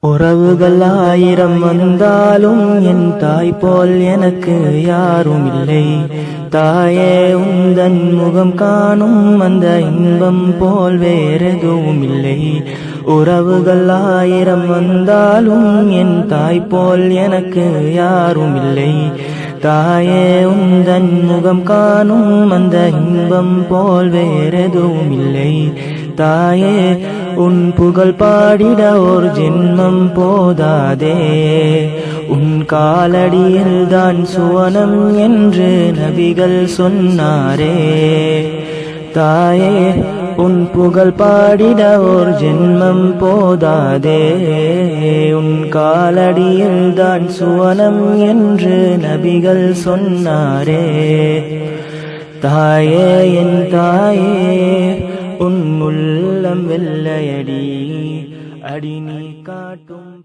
உறவுகள் ஆயிரம் வந்தாலும் என் தாய் போல் எனக்கு யாரும் இல்லை. தாயே, உந்தன் முகம் காணும் அந்த இன்பம் போல் வேறெதுவும் இல்லை. உறவுகள் ஆயிரம் வந்தாலும் என் தாய் போல் எனக்கு யாரும் இல்லை. தாயே, உந்தன் முகம் காணும் அந்த இன்பம் போல் வேறெதுவும் இல்லை. தாயே, உன் புகழ் பாடிட ஒரு ஜென்மம் போதாதே. உன் காலடியில் தான் சுவனம் என்று நபிகள் சொன்னாரே. தாயே, உன் புகழ் பாடிட ஒரு ஜென்மம் போதாதே. உன் காலடியில் தான் சுவனம் என்று நபிகள் சொன்னாரே. தாயே, என் தாயே, உன் உள்ளம் வெள்ளையடி, அடி நீ காட்டும்